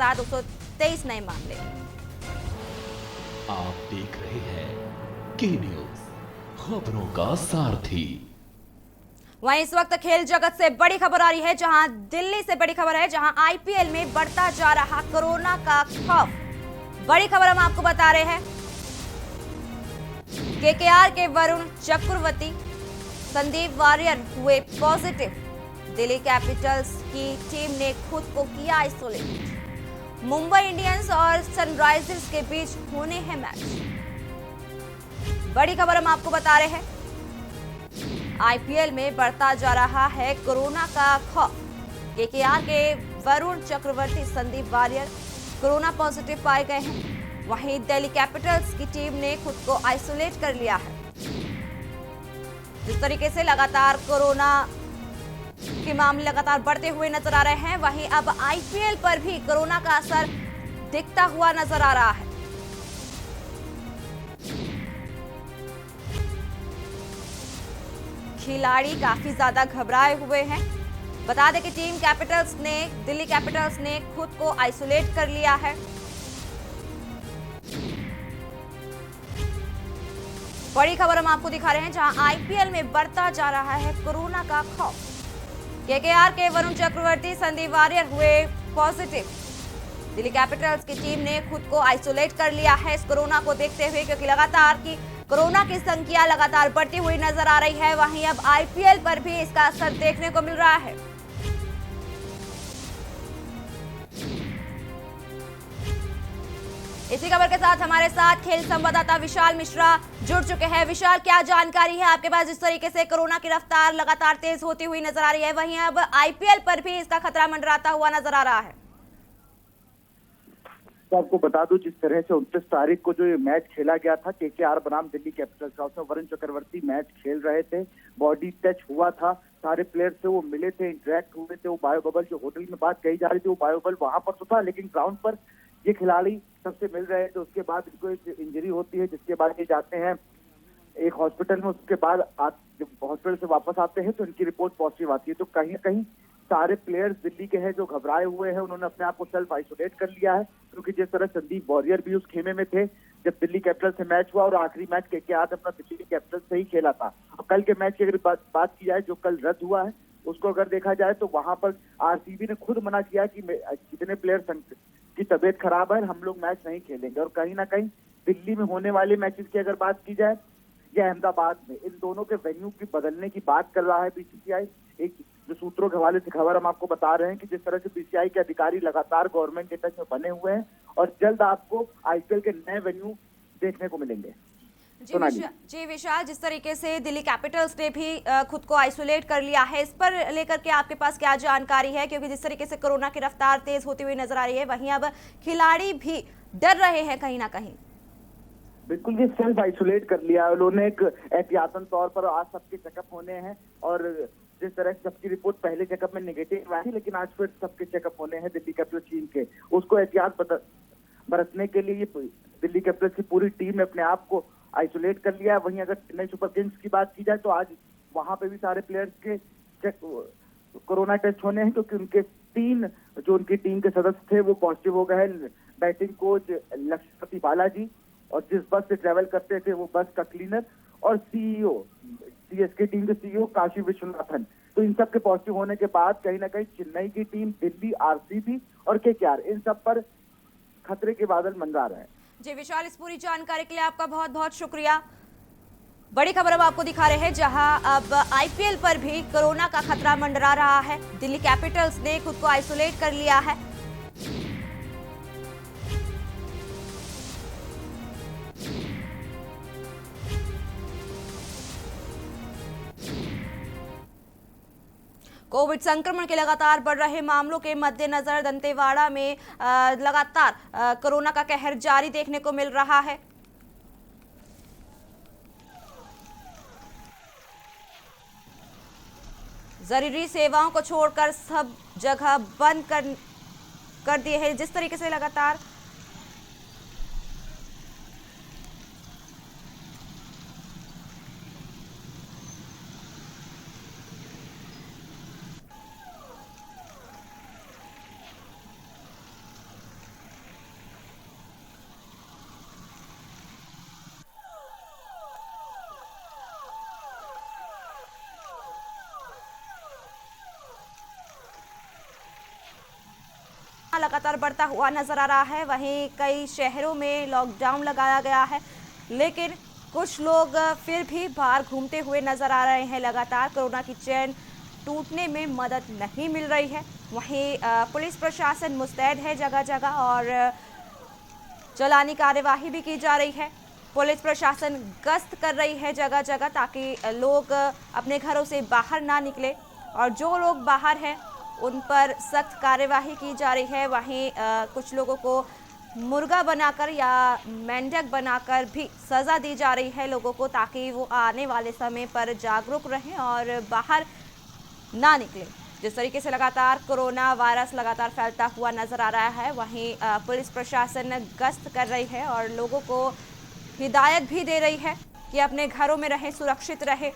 223 नए मामले। आप देख रहे हैं के न्यूज, खबरों का सारथी। वहीं इस वक्त खेल जगत से बड़ी खबर आ रही है, जहां दिल्ली से बड़ी खबर है, जहां आईपीएल में बढ़ता जा रहा कोरोना का खौफ। बड़ी खबर हम आपको बता रहे हैं, केकेआर के वरुण चक्रवर्ती, संदीप वारियर हुए पॉजिटिव। दिल्ली कैपिटल्स की टीम ने खुद को किया आइसोलेट। मुंबई इंडियंस और सनराइजर्स के बीच होने हैं मैच। बड़ी खबर हम आपको बता रहे हैं, आईपीएल में बढ़ता जा रहा है कोरोना का खौफ। केकेआर के Varun Chakravarthy, Sandeep warrior corona positive पाए गए हैं। वहीं दिल्ली कैपिटल्स की टीम ने खुद को आइसोलेट कर लिया है। जिस तरीके से लगातार कोरोना के मामले लगातार बढ़ते हुए नजर आ रहे हैं, वहीं अब आईपीएल पर भी कोरोना का असर दिखता हुआ नजर आ रहा है। खिलाड़ी काफी ज्यादा घबराए हुए हैं। बता दें कि दिल्ली कैपिटल्स ने खुद को आइसोलेट कर लिया है। बड़ी खबर हम आपको दिखा रहे हैं, जहां आईपीएल में बढ़ता जा रहा है कोरोना का खौफ। केकेआर के वरुण चक्रवर्ती, संदीप वारियर हुए पॉजिटिव। दिल्ली कैपिटल्स की टीम ने खुद को आइसोलेट कर लिया है इस कोरोना को देखते हुए, क्योंकि कोरोना की संख्या लगातार बढ़ती हुई नजर आ रही है। वहीं अब आईपीएल पर भी इसका असर देखने को मिल रहा है। इसी खबर के साथ हमारे साथ खेल संवाददाता विशाल मिश्रा जुड़ चुके हैं। विशाल, क्या जानकारी है आपके पास? जिस तरीके से कोरोना की रफ्तार लगातार तेज होती हुई नजर आ रही है, वहीं अब आईपीएल पर भी इसका खतरा मंडराता हुआ नजर आ रहा है। तो आपको बता दूं, जिस तरह से 29 तारीख को जो ये मैच खेला गया था केकेआर बनाम दिल्ली कैपिटल्स का, उसमें वरुण चक्रवर्ती मैच खेल रहे थे, बॉडी टच हुआ था, सारे प्लेयर से वो मिले थे, इंटरेक्ट हुए थे। वो बायो बबल, जो होटल में बात कही जा रही थी, वो बायो बबल वहां पर तो था, लेकिन ग्राउंड पर ये खिलाड़ी सबसे मिल रहे थे। उसके बाद इनको एक इंजरी होती है, जिसके बाद ये जाते हैं एक हॉस्पिटल में। उसके बाद जब हॉस्पिटल से वापस आते हैं तो इनकी रिपोर्ट पॉजिटिव आती है। तो कहीं ना कहीं सारे प्लेयर्स दिल्ली के हैं जो घबराए हुए हैं, उन्होंने अपने आप को सेल्फ आइसोलेट कर लिया है। क्योंकि जिस तरह संदीप वॉरियर भी उस खेमे में थे जब दिल्ली कैपिटल से मैच हुआ, और आखिरी मैच केकेआर ने अपना दिल्ली कैपिटल से ही खेला था। और कल के मैच की अगर बात की जाए, जो कल रद्द हुआ है, उसको अगर देखा जाए तो वहां पर आरसीबी ने खुद मना किया कि जितने प्लेयर की तबीयत खराब है, हम लोग मैच नहीं खेलेंगे। और कहीं ना कहीं दिल्ली में होने वाले मैचेस की अगर बात की जाए या अहमदाबाद में, इन दोनों के वेन्यू की बदलने की बात कर रहा है बीसीसीआई। एक जो सूत्रों के हवाले से खबर हम आपको बता रहे हैं कि जिस तरह से बीसीसीआई के अधिकारी लगातार गवर्नमेंट के टच में बने हुए हैं, और जल्द आपको आईपीएल के नए वेन्यू देखने को मिलेंगे। जी विशाल, जिस तरीके से दिल्ली कैपिटल्स ने भी खुद को आइसोलेट कर लिया है, इस पर लेकर के आपके पास क्या जानकारी है? क्योंकि जिस तरीके से कोरोना की रफ्तार तेज होती हुई नजर आ रही है, वहीं अब खिलाड़ी भी डर रहे हैं कहीं ना कहीं। बिल्कुल, ये सेल्फ आइसोलेट कर लिया है उन्होंने एक एहतियातन तौर पर। आज सबके चेकअप होने हैं, और जिस तरह से सबकी रिपोर्ट पहले चेकअप में नेगेटिव आई, लेकिन आज फिर सबके चेकअप होने हैं दिल्ली कैपिटल टीम के। उसको एहतियात बरतने के लिए दिल्ली कैपिटल्स की पूरी टीम ने अपने आप को आइसोलेट कर लिया है। वहीं अगर चेन्नई सुपर किंग्स की बात की जाए तो आज वहां पे भी सारे प्लेयर्स के कोरोना टेस्ट होने हैं, क्योंकि उनके 3 जो उनकी टीम के सदस्य थे वो पॉजिटिव हो गए हैं। बैटिंग कोच लक्ष्मीपति बालाजी, और जिस बस से ट्रेवल करते थे वो बस का क्लीनर, और सीईओ सीएसके टीम के सीईओ काशी विश्वनाथन। तो इन सब के पॉजिटिव होने के बाद कहीं ना कहीं चेन्नई की टीम, दिल्ली, आरसीबी और केकेआर, इन सब पर खतरे के बादल मंडरा रहे हैं। जी विशाल, इस पूरी जानकारी के लिए आपका बहुत बहुत शुक्रिया। बड़ी खबर अब आपको दिखा रहे हैं, जहां अब आईपीएल पर भी कोरोना का खतरा मंडरा रहा है। दिल्ली कैपिटल्स ने खुद को आइसोलेट कर लिया है। कोविड संक्रमण के लगातार बढ़ रहे मामलों के मद्देनजर दंतेवाड़ा में लगातार कोरोना का कहर जारी देखने को मिल रहा है। जरूरी सेवाओं को छोड़कर सब जगह बंद कर दिए हैं। जिस तरीके से लगातार लगातार बढ़ता हुआ नजर आ रहा है। वहीं कई शहरों में लॉकडाउन लगाया गया है, लेकिन कुछ लोग फिर भी बाहर घूमते हुए नजर आ रहे हैं। लगातार कोरोना की चेन टूटने में मदद नहीं मिल रही है। वहीं पुलिस प्रशासन मुस्तैद है जगह जगह और चलानी कार्यवाही भी की जा रही है। पुलिस प्रशासन गश्त कर रही है जगह जगह ताकि लोग अपने घरों से बाहर ना निकले, और जो लोग बाहर हैं उन पर सख्त कार्यवाही की जा रही है। वहीं कुछ लोगों को मुर्गा बनाकर या मेंढक बनाकर भी सजा दी जा रही है लोगों को, ताकि वो आने वाले समय पर जागरूक रहें और बाहर ना निकले। जिस तरीके से लगातार कोरोना वायरस लगातार फैलता हुआ नजर आ रहा है, वहीं पुलिस प्रशासन गश्त कर रही है और लोगों को हिदायत भी दे रही है कि अपने घरों में रहें, सुरक्षित रहें।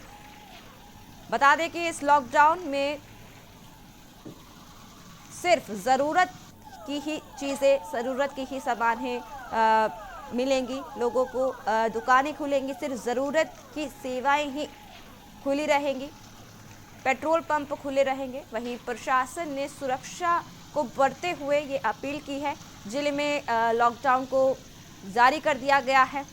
बता दें कि इस लॉकडाउन में सिर्फ ज़रूरत की ही चीज़ें, ज़रूरत की ही सामानें मिलेंगी लोगों को। दुकानें खुलेंगी, सिर्फ ज़रूरत की सेवाएं ही खुली रहेंगी। पेट्रोल पंप खुले रहेंगे। वहीं प्रशासन ने सुरक्षा को बढ़ते हुए ये अपील की है। जिले में लॉकडाउन को जारी कर दिया गया है।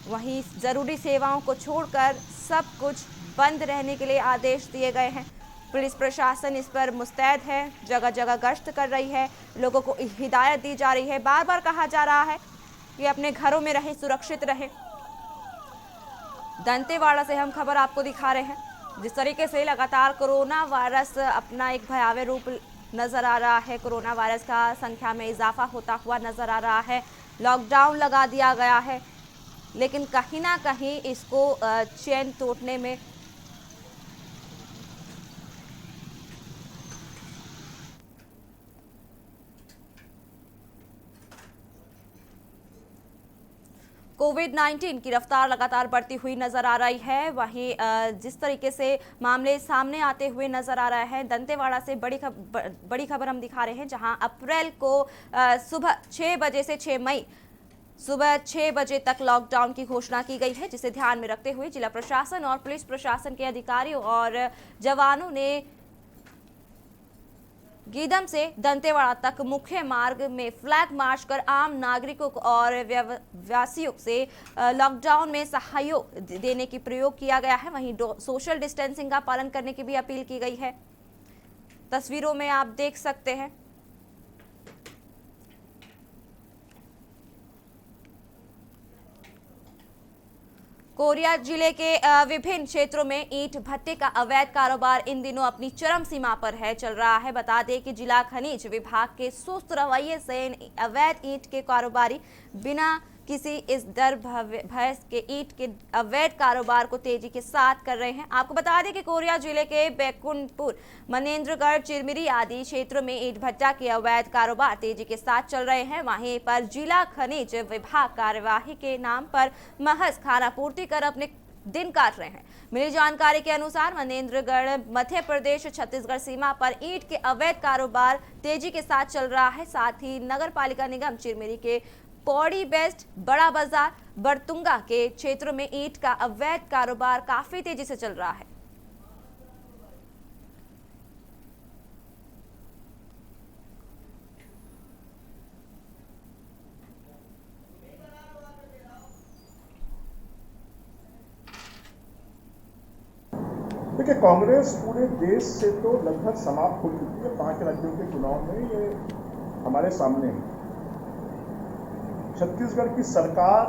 वहीं ज़रूरी सेवाओं को छोड़कर सब कुछ बंद रहने के लिए आदेश दिए गए हैं। पुलिस प्रशासन इस पर मुस्तैद है, जगह जगह गश्त कर रही है, लोगों को हिदायत दी जा रही है। बार बार कहा जा रहा है कि अपने घरों में रहें, सुरक्षित रहें। दंतेवाड़ा से हम खबर आपको दिखा रहे हैं। जिस तरीके से लगातार कोरोना वायरस अपना एक भयावह रूप नजर आ रहा है, कोरोना वायरस का संख्या में इजाफा होता हुआ नजर आ रहा है। लॉकडाउन लगा दिया गया है, लेकिन कहीं ना कहीं इसको चेन तोड़ने में कोविड-19 की रफ्तार लगातार बढ़ती हुई नजर आ रही है। वहीं जिस तरीके से मामले सामने आते हुए नजर आ रहा है, दंतेवाड़ा से बड़ी खबर हम दिखा रहे हैं, जहां अप्रैल को सुबह 6 बजे से 6 मई सुबह 6 बजे तक लॉकडाउन की घोषणा की गई है, जिसे ध्यान में रखते हुए जिला प्रशासन और पुलिस प्रशासन के अधिकारियों और जवानों ने गीदम से दंतेवाड़ा तक मुख्य मार्ग में फ्लैग मार्च कर आम नागरिकों और व्यवसायियों से लॉकडाउन में सहयोग देने की प्रयोग किया गया है। वहीं सोशल डिस्टेंसिंग का पालन करने की भी अपील की गई है। तस्वीरों में आप देख सकते हैं। कोरिया जिले के विभिन्न क्षेत्रों में ईंट भट्टे का अवैध कारोबार इन दिनों अपनी चरम सीमा पर है, चल रहा है। बता दें कि जिला खनिज विभाग के सुस्त रवैये से अवैध ईंट के कारोबारी बिना किसी इस डर भय के ईंट के अवैध कारोबार को तेजी के साथ कर रहे हैं। आपको बता दें कि कोरिया जिले के बैकुंठपुर, मनेन्द्रगढ़, चिरमिरी आदि क्षेत्रों में ईंट भट्टा के अवैध कारोबार तेजी के साथ चल रहे हैं। वहीं पर जिला खनिज विभाग कार्यवाही के नाम पर महज खानापूर्ति कर अपने दिन काट रहे हैं। मिली जानकारी के अनुसार मनेन्द्रगढ़ मध्य प्रदेश छत्तीसगढ़ सीमा पर ईंट के अवैध कारोबार तेजी के साथ चल रहा है। साथ ही नगर पालिका निगम चिरमिरी के पौड़ी बेस्ट, बड़ा बाजार, बरतुंगा के क्षेत्रों में ईंट का अवैध कारोबार काफी तेजी से चल रहा है। देखिए, कांग्रेस पूरे देश से तो लगभग समाप्त हो चुकी है। 5 राज्यों के चुनाव में ये हमारे सामने है। छत्तीसगढ़ की सरकार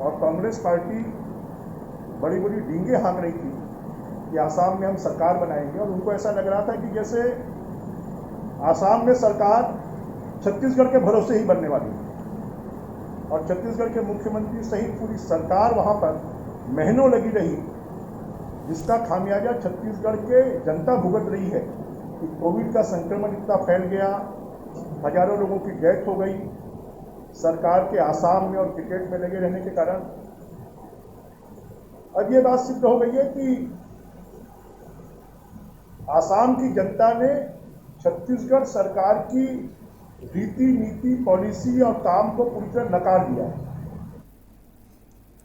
और कांग्रेस पार्टी बड़ी बड़ी डींगे हाँक रही थी कि आसाम में हम सरकार बनाएंगे, और उनको ऐसा लग रहा था कि जैसे आसाम में सरकार छत्तीसगढ़ के भरोसे ही बनने वाली है। और छत्तीसगढ़ के मुख्यमंत्री सहित पूरी सरकार वहाँ पर महीनों लगी रही, जिसका खामियाजा छत्तीसगढ़ के जनता भुगत रही है कि कोविड का संक्रमण इतना फैल गया, हजारों लोगों की डेथ हो गई सरकार के आसाम में और क्रिकेट में लगे रहने के कारण। अब ये बात सिद्ध हो गई है कि आसाम की जनता ने छत्तीसगढ़ सरकार की रीति नीति, पॉलिसी और काम को पूरी तरह नकार दिया है।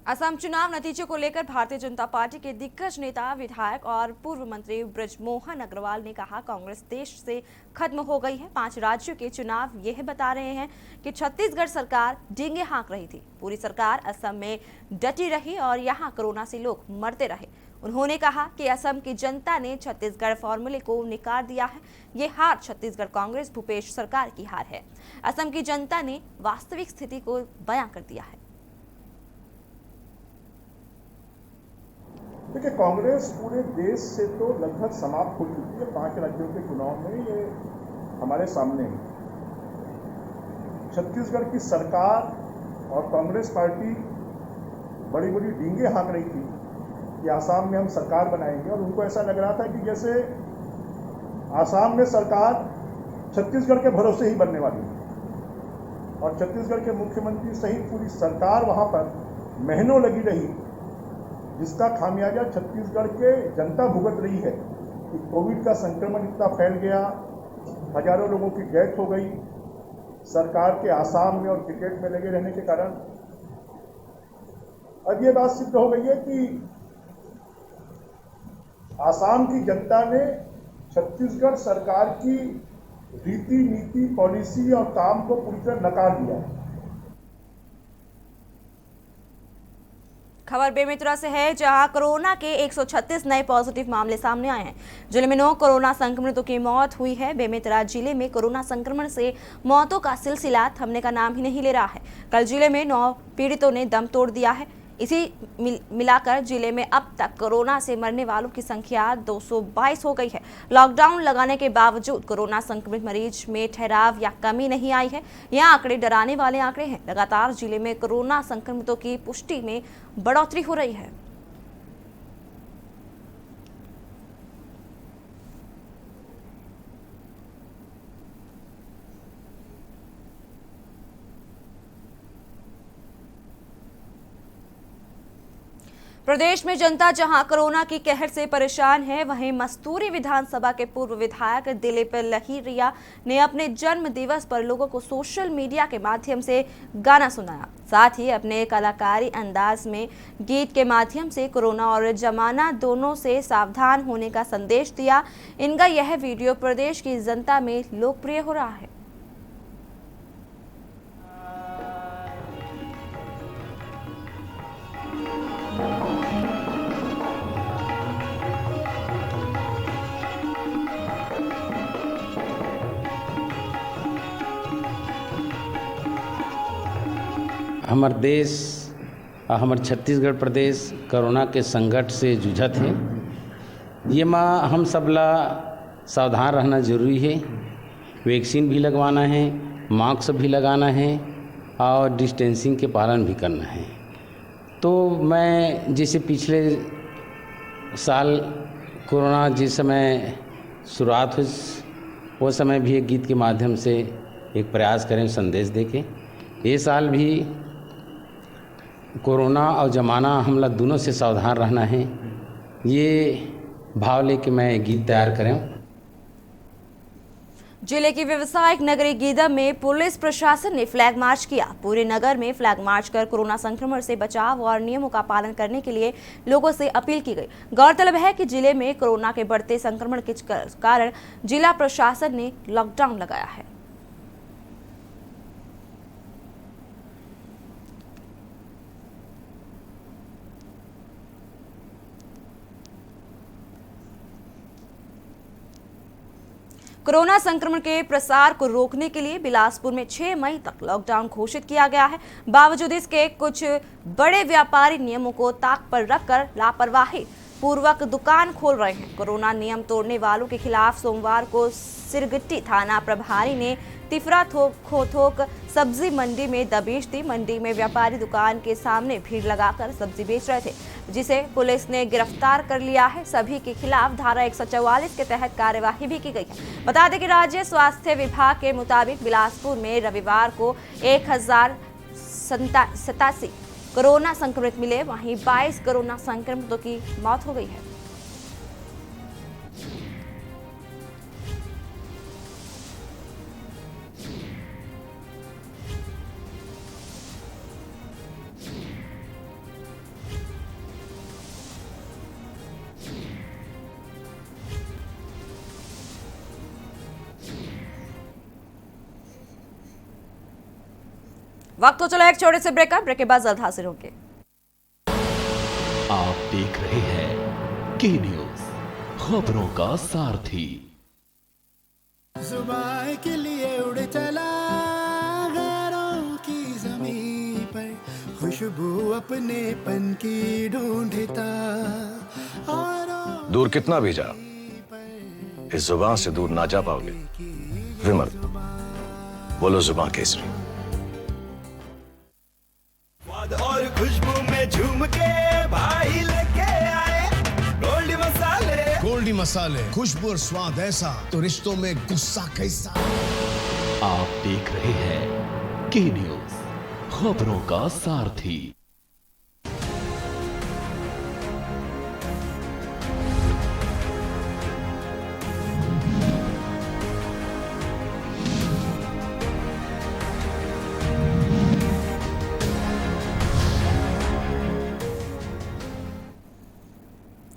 असम चुनाव नतीजों को लेकर भारतीय जनता पार्टी के दिग्गज नेता, विधायक और पूर्व मंत्री ब्रजमोहन अग्रवाल ने कहा, कांग्रेस देश से खत्म हो गई है। 5 राज्यों के चुनाव यह बता रहे हैं कि छत्तीसगढ़ सरकार डींगे हाँक रही थी। पूरी सरकार असम में डटी रही और यहां कोरोना से लोग मरते रहे। उन्होंने कहा कि असम की जनता ने छत्तीसगढ़ फॉर्मूले को नकार दिया है। ये हार छत्तीसगढ़ कांग्रेस भूपेश सरकार की हार है। असम की जनता ने वास्तविक स्थिति को बयां कर दिया है। देखिए, कांग्रेस पूरे देश से तो लगभग समाप्त हो चुकी है। 5 राज्यों के चुनाव में ये हमारे सामने है। छत्तीसगढ़ की सरकार और कांग्रेस पार्टी बड़ी बड़ी डींगे हाँक रही थी कि आसाम में हम सरकार बनाएंगे, और उनको ऐसा लग रहा था कि जैसे आसाम में सरकार छत्तीसगढ़ के भरोसे ही बनने वाली है। और छत्तीसगढ़ के मुख्यमंत्री सहित पूरी सरकार वहाँ पर महीनों लगी रही, जिसका खामियाजा छत्तीसगढ़ के जनता भुगत रही है कि कोविड का संक्रमण इतना फैल गया, हजारों लोगों की डेथ हो गई सरकार के आसाम में और क्रिकेट में लगे रहने के कारण। अब ये बात सिद्ध हो गई है कि आसाम की जनता ने छत्तीसगढ़ सरकार की रीति नीति, पॉलिसी और काम को पूरी तरह नकार दिया है। खबर बेमेतरा से है, जहां कोरोना के 136 नए पॉजिटिव मामले सामने आए हैं। जिले में 9 कोरोना संक्रमितों की मौत हुई है। बेमेतरा जिले में कोरोना संक्रमण से मौतों का सिलसिला थमने का नाम ही नहीं ले रहा है। कल जिले में 9 पीड़ितों ने दम तोड़ दिया है। इसी मिलाकर जिले में अब तक कोरोना से मरने वालों की संख्या 222 हो गई है। लॉकडाउन लगाने के बावजूद कोरोना संक्रमित मरीज में ठहराव या कमी नहीं आई है। यह आंकड़े डराने वाले आंकड़े हैं। लगातार जिले में कोरोना संक्रमितों की पुष्टि में बढ़ोतरी हो रही है। प्रदेश में जनता जहां कोरोना की कहर से परेशान है, वहीं मस्तूरी विधानसभा के पूर्व विधायक दिलीप लहिरिया ने अपने जन्म दिवस पर लोगों को सोशल मीडिया के माध्यम से गाना सुनाया। साथ ही अपने कलाकारी अंदाज में गीत के माध्यम से कोरोना और जमाना दोनों से सावधान होने का संदेश दिया। इनका यह वीडियो प्रदेश की जनता में लोकप्रिय हो रहा है। हमार देश और हमार छत्तीसगढ़ प्रदेश कोरोना के संकट से जूझत है। ये माँ हम सब ला सावधान रहना जरूरी है। वैक्सीन भी लगवाना है, मास्क भी लगाना है और डिस्टेंसिंग के पालन भी करना है। तो मैं जैसे पिछले साल कोरोना जिस समय शुरुआत हुई, वो समय भी एक गीत के माध्यम से एक प्रयास करें संदेश देके। ये साल भी कोरोना और जमाना हम लोग दोनों से सावधान रहना है, ये भाव लेके मैं गीत तैयार करें। जिले की व्यवसायिक नगरी गीदम में पुलिस प्रशासन ने फ्लैग मार्च किया। पूरे नगर में फ्लैग मार्च कर कोरोना संक्रमण से बचाव और नियमों का पालन करने के लिए लोगों से अपील की गई। गौरतलब है कि जिले में कोरोना के बढ़ते संक्रमण के कारण जिला प्रशासन ने लॉकडाउन लगाया है। कोरोना संक्रमण के प्रसार को रोकने के लिए बिलासपुर में 6 मई तक लॉकडाउन घोषित किया गया है। बावजूद इसके कुछ बड़े व्यापारी नियमों को ताक पर रखकर लापरवाही पूर्वक दुकान खोल रहे हैं। कोरोना नियम तोड़ने वालों के खिलाफ सोमवार को सिरगिट्टी थाना प्रभारी ने तिफरा थोक सब्जी मंडी में दबिश दी। मंडी में व्यापारी दुकान के सामने भीड़ लगाकर सब्जी बेच रहे थे, जिसे पुलिस ने गिरफ्तार कर लिया है। सभी के खिलाफ धारा 144 के तहत कार्यवाही भी की गई है। बता दें कि राज्य स्वास्थ्य विभाग के मुताबिक बिलासपुर में रविवार को 1087 कोरोना संक्रमित मिले, वहीं 22 कोरोना संक्रमितों की मौत हो गई है। वक्त तो चला एक छोटे से ब्रेक का, ब्रेक के बाद जल्द हाजिर होंगे। आप देख रहे हैं के न्यूज, खबरों का सारथी। जुबान के लिए उड़ चला गैरों की ज़मीं पर, खुशबू अपने पन की ढूंढता और दूर कितना भी जा, इस जुबान से दूर ना जा पाओगे। विमल, बोलो जुबान केसरी। और खुशबू में झूम के भाई लेके आए गोल्डी मसाले। गोल्डी मसाले, खुशबू और स्वाद ऐसा तो रिश्तों में गुस्सा कैसा। आप देख रहे हैं के न्यूज, खबरों का सारथी।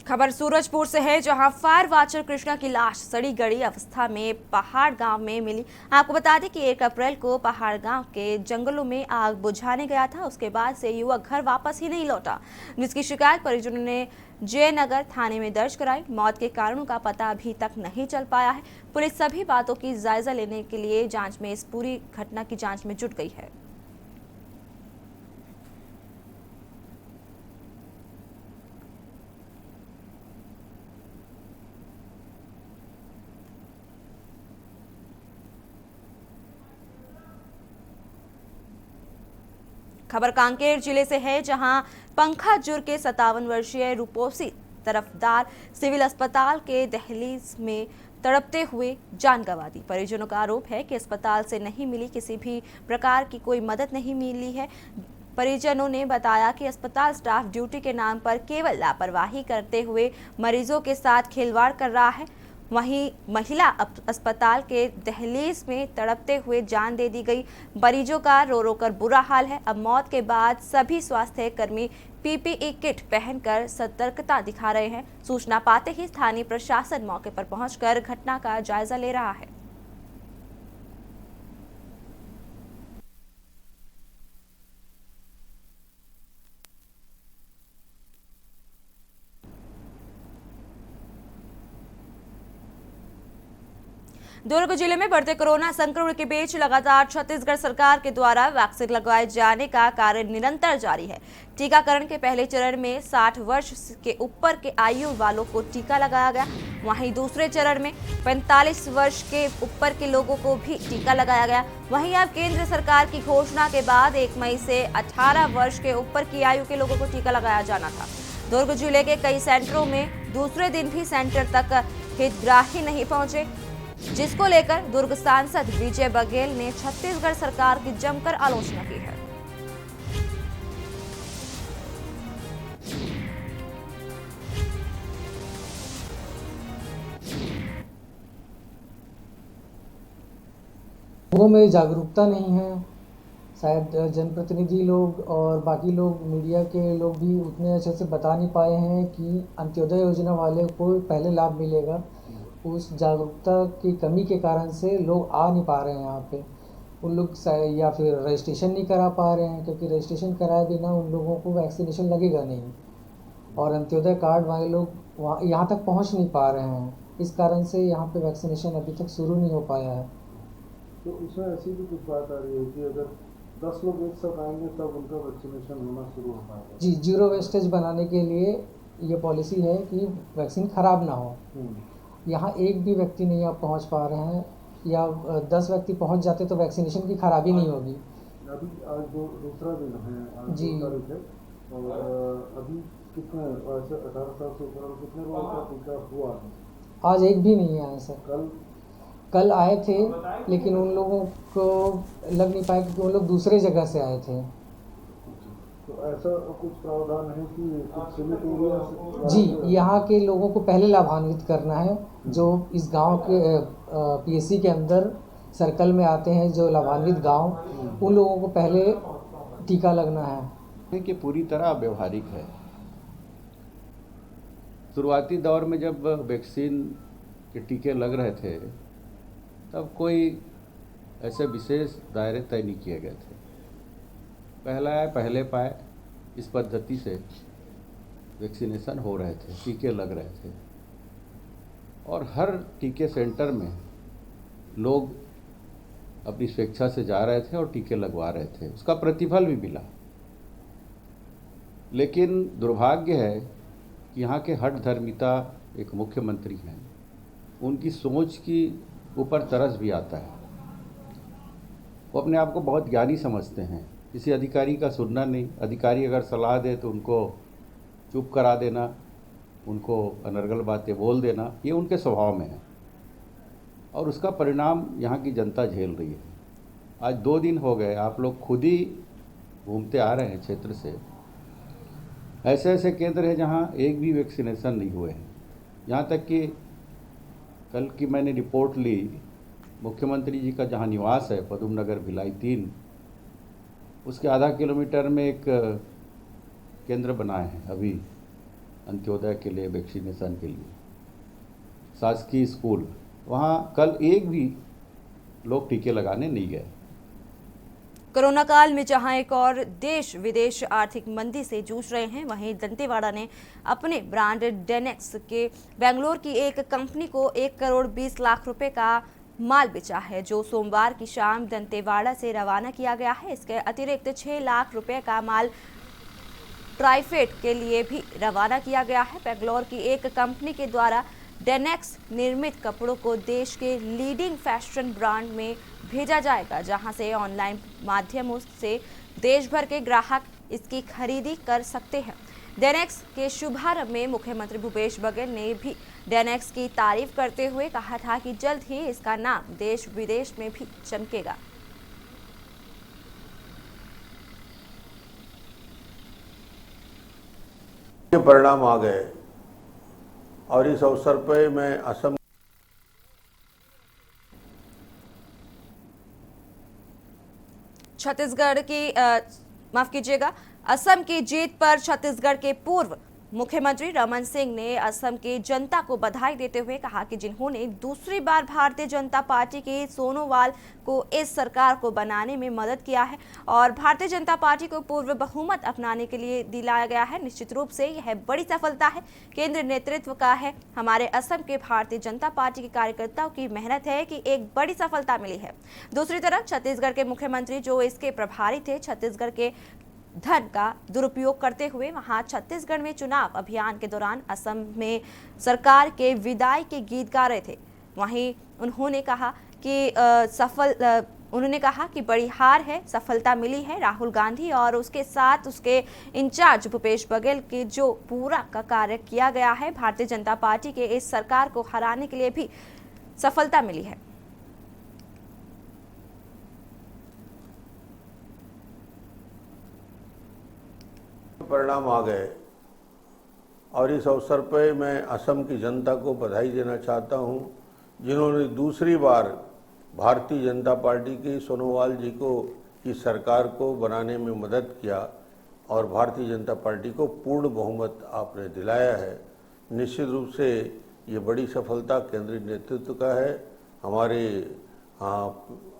खबर सूरजपुर से है, जहां फायर वाचर कृष्णा की लाश सड़ी गड़ी अवस्था में पहाड़ गांव में मिली। आपको बता दें कि 1 अप्रैल को पहाड़ गांव के जंगलों में आग बुझाने गया था। उसके बाद से युवक घर वापस ही नहीं लौटा, जिसकी शिकायत परिजनों ने जयनगर थाने में दर्ज कराई। मौत के कारणों का पता अभी तक नहीं चल पाया है। पुलिस सभी बातों की जायजा लेने के लिए जांच में इस पूरी घटना की जांच में जुट गई है। खबर कांकेर जिले से है, जहां पंखाजुर के 57 वर्षीय रूपोसी तरफदार सिविल अस्पताल के दहलीज में तड़पते हुए जान गंवा दी। परिजनों का आरोप है कि अस्पताल से नहीं मिली किसी भी प्रकार की कोई मदद नहीं मिली है। परिजनों ने बताया कि अस्पताल स्टाफ ड्यूटी के नाम पर केवल लापरवाही करते हुए मरीजों के साथ खिलवाड़ कर रहा है। वहीं महिला अस्पताल के दहलीज में तड़पते हुए जान दे दी गई। मरीजों का रो रो कर बुरा हाल है। अब मौत के बाद सभी स्वास्थ्य कर्मी पीपीई किट पहनकर सतर्कता दिखा रहे हैं। सूचना पाते ही स्थानीय प्रशासन मौके पर पहुंचकर घटना का जायजा ले रहा है। दुर्ग जिले में बढ़ते कोरोना संक्रमण के बीच लगातार छत्तीसगढ़ सरकार के द्वारा वैक्सीन लगाए जाने का कार्य निरंतर जारी है। टीकाकरण के पहले चरण में 60 वर्ष के ऊपर के आयु वालों को टीका लगाया गया। वहीं दूसरे चरण में 45 वर्ष के ऊपर के लोगों को भी टीका लगाया गया। वहीं अब केंद्र सरकार की घोषणा के बाद 1 मई से 18 वर्ष के ऊपर की आयु के लोगों को टीका लगाया जाना था। दुर्ग जिले के कई सेंटरों में दूसरे दिन भी सेंटर तक हितग्राही नहीं पहुंचे, जिसको लेकर दुर्ग सांसद विजय बघेल ने छत्तीसगढ़ सरकार की जमकर आलोचना की है। लोगों में जागरूकता नहीं है। शायद जनप्रतिनिधि लोग और बाकी लोग, मीडिया के लोग भी उतने अच्छे से बता नहीं पाए हैं कि अंत्योदय योजना वाले को पहले लाभ मिलेगा। उस जागरूकता की कमी के कारण से लोग आ नहीं पा रहे हैं यहाँ पे। उन लोग या फिर रजिस्ट्रेशन नहीं करा पा रहे हैं, क्योंकि रजिस्ट्रेशन कराए बिना उन लोगों को वैक्सीनेशन लगेगा नहीं। और अंत्योदय कार्ड वाले लोग वहाँ यहाँ तक पहुँच नहीं पा रहे हैं। इस कारण से यहाँ पे वैक्सीनेशन अभी तक शुरू नहीं हो पाया है। तो इसमें ऐसी भी कुछ बात आ रही है कि अगर 10 लोग एक साथ आएंगे तब उनका वैक्सीनेशन होना शुरू हो पाएगा। जी, जीरो वेस्टेज बनाने के लिए ये पॉलिसी है कि वैक्सीन ख़राब ना हो। यहाँ एक भी व्यक्ति नहीं आप पहुँच पा रहे हैं, या 10 व्यक्ति पहुँच जाते तो वैक्सीनेशन की खराबी नहीं होगी। अभी आज दूसरा दिन है, जी। तारीख है, और अभी कितने 18 साल से ऊपर कितने लोगों का टीका हुआ है? आज एक भी नहीं आया सर। कल आए थे, लेकिन उन लोगों को लग नहीं पाया क्योंकि वो लोग दूसरे जगह से आए थे। तो ऐसा कुछ प्रावधान है कि कुछ सीमित एरिया? जी, यहाँ के लोगों को पहले लाभान्वित करना है। जो इस गांव के पीएससी के अंदर सर्कल में आते हैं, जो लाभान्वित गांव, उन लोगों को पहले टीका लगना है। कि पूरी तरह व्यवहारिक है। शुरुआती दौर में जब वैक्सीन के टीके लग रहे थे, तब कोई ऐसे विशेष दायरे तय नहीं किए गए थे। पहला है पहले पाए, इस पद्धति से वैक्सीनेशन हो रहे थे, टीके लग रहे थे और हर टीके सेंटर में लोग अपनी स्वेच्छा से जा रहे थे और टीके लगवा रहे थे, उसका प्रतिफल भी मिला। लेकिन दुर्भाग्य है कि यहाँ के हठधर्मिता एक मुख्यमंत्री हैं, उनकी सोच की ऊपर तरस भी आता है। वो अपने आप को बहुत ज्ञानी समझते हैं, किसी अधिकारी का सुनना नहीं, अधिकारी अगर सलाह दे तो उनको चुप करा देना, उनको अनर्गल बातें बोल देना, ये उनके स्वभाव में है और उसका परिणाम यहाँ की जनता झेल रही है। आज 2 दिन हो गए, आप लोग खुद ही घूमते आ रहे हैं क्षेत्र से, ऐसे ऐसे केंद्र हैं जहाँ एक भी वैक्सीनेशन नहीं हुए हैं। यहाँ तक कि कल की मैंने रिपोर्ट ली, मुख्यमंत्री जी का जहाँ निवास है पदम नगर भिलाई 3, उसके आधा किलोमीटर में एक केंद्र बनाए हैं अभी अंत्योदय के लिए, वैक्सीनेशन के लिए, शासकीय स्कूल। वहाँ कल एक भी लोग टीके लगाने नहीं गए। कोरोना काल में जहां एक और देश विदेश आर्थिक मंदी से जूझ रहे हैं, वहीं दंतेवाड़ा ने अपने ब्रांड डेनेक्स के बेंगलोर की एक कंपनी को 1 करोड़ 20 लाख रुपए का माल बेचा है, जो सोमवार की शाम दंतेवाड़ा से रवाना किया गया है। इसके अतिरिक्त 6 लाख रुपए का माल ट्राइफेड के लिए भी रवाना किया गया है। बेंगलोर की एक कंपनी के द्वारा डेनेक्स निर्मित कपड़ों को देश के लीडिंग फैशन ब्रांड में भेजा जाएगा, जहां से ऑनलाइन माध्यमों से देश भर के ग्राहक इसकी खरीदी कर सकते हैं। डेनेक्स के शुभारंभ में मुख्यमंत्री भूपेश बघेल ने भी डेनेक्स की तारीफ करते हुए कहा था कि जल्द ही इसका नाम देश विदेश में भी चमकेगा। परिणाम आ गए और इस अवसर पर मैं असम छत्तीसगढ़ की माफ कीजिएगा, असम की जीत पर छत्तीसगढ़ के पूर्व मुख्यमंत्री रमन सिंह ने असम की जनता को बधाई देते हुए कहा कि जिन्होंने दूसरी बार भारतीय जनता पार्टी के सोनोवाल को इस सरकार को बनाने में मदद किया है और भारतीय जनता पार्टी को पूर्व बहुमत अपनाने के लिए दिलाया गया है, निश्चित रूप से यह बड़ी सफलता है, केंद्र नेतृत्व का है, हमारे असम के भारतीय जनता पार्टी के कार्यकर्ताओं की मेहनत है कि एक बड़ी सफलता मिली है। दूसरी तरफ छत्तीसगढ़ के मुख्यमंत्री जो इसके प्रभारी थे, छत्तीसगढ़ के धन का दुरुपयोग करते हुए वहां छत्तीसगढ़ में चुनाव अभियान के दौरान असम में सरकार के विदाई के गीत गा रहे थे। वहीं उन्होंने कहा कि बड़ी हार है, सफलता मिली है राहुल गांधी और उसके साथ उसके इंचार्ज भूपेश बघेल के जो पूरा का कार्य किया गया है, भारतीय जनता पार्टी के इस सरकार को हराने के लिए भी सफलता मिली है। परिणाम आ गए और इस अवसर पर मैं असम की जनता को बधाई देना चाहता हूं, जिन्होंने दूसरी बार भारतीय जनता पार्टी की सोनोवाल जी को की सरकार को बनाने में मदद किया और भारतीय जनता पार्टी को पूर्ण बहुमत आपने दिलाया है। निश्चित रूप से ये बड़ी सफलता केंद्रीय नेतृत्व का है, हमारे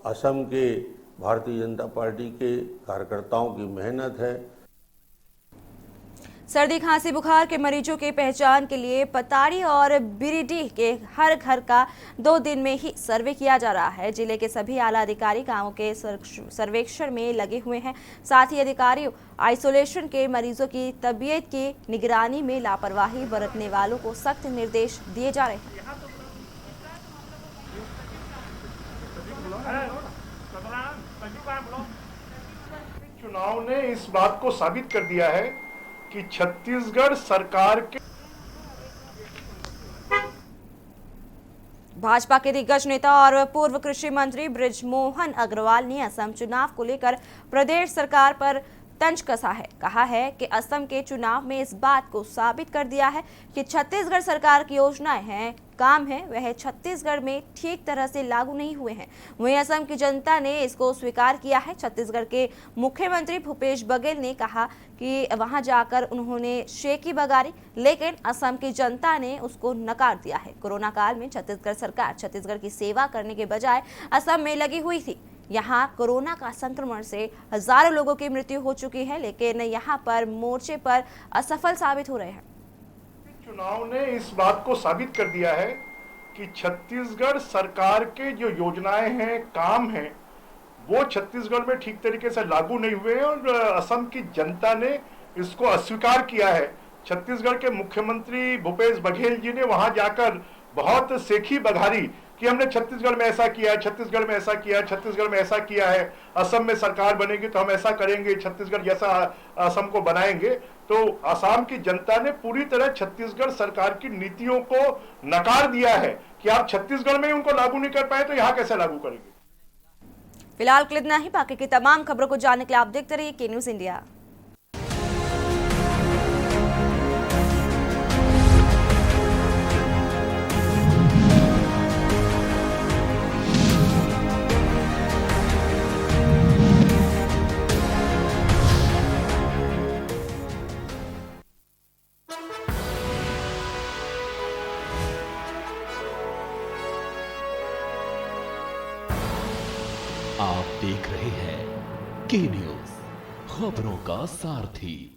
असम के भारतीय जनता पार्टी के कार्यकर्ताओं की मेहनत है। सर्दी खांसी बुखार के मरीजों की पहचान के लिए पताड़ी और बिरिडीह के हर घर का 2 दिन में ही सर्वे किया जा रहा है। जिले के सभी आला अधिकारी गांवों के सर्वेक्षण में लगे हुए हैं। साथ ही अधिकारियों आइसोलेशन के मरीजों की तबीयत की निगरानी में लापरवाही बरतने वालों को सख्त निर्देश दिए जा रहे हैं। चुनाव ने इस बात को साबित कर दिया है कि छत्तीसगढ़ सरकार के भाजपा के दिग्गज नेता और पूर्व कृषि मंत्री बृजमोहन अग्रवाल ने असम चुनाव को लेकर प्रदेश सरकार पर तंज कसा है। कहा है कि असम के चुनाव में इस बात को साबित कर दिया है कि छत्तीसगढ़ सरकार की योजनाएं हैं, काम है, वह छत्तीसगढ़ में ठीक तरह से लागू नहीं हुए हैं। वहीं असम की जनता ने इसको स्वीकार किया है। छत्तीसगढ़ के मुख्यमंत्री भूपेश बघेल ने कहा कि वहां जाकर उन्होंने शेकी बगारी, लेकिन असम की जनता ने उसको नकार दिया है। कोरोना काल में छत्तीसगढ़ सरकार छत्तीसगढ़ की सेवा करने के बजाय असम में लगी हुई थी। यहाँ कोरोना का संक्रमण से हजारों लोगों की मृत्यु हो चुकी है, लेकिन यहाँ पर मोर्चे पर असफल साबित हो रहे हैं। चुनाव ने इस बात को साबित कर दिया है कि छत्तीसगढ़ सरकार के जो योजनाएं हैं, काम हैं, वो छत्तीसगढ़ में ठीक तरीके से लागू नहीं हुए हैं और असम की जनता ने इसको अस्वीकार किया है। छत्तीसगढ़ के मुख्यमंत्री भूपेश बघेल जी ने वहां जाकर बहुत सेखी बघारी कि हमने छत्तीसगढ़ में ऐसा किया है, छत्तीसगढ़ में ऐसा किया है, छत्तीसगढ़ में ऐसा किया है, असम में सरकार बनेगी तो हम ऐसा करेंगे, छत्तीसगढ़ जैसा असम को बनाएंगे। तो असम की जनता ने पूरी तरह छत्तीसगढ़ सरकार की नीतियों को नकार दिया है कि आप छत्तीसगढ़ में उनको लागू नहीं कर पाए तो यहाँ कैसे लागू करेंगे। फिलहाल के लिए इतना ही। बाकी की तमाम खबरों को जानने के लिए आप देखते रहिए के न्यूज़ इंडिया। आप देख रहे हैं के न्यूज़, खबरों का सारथी।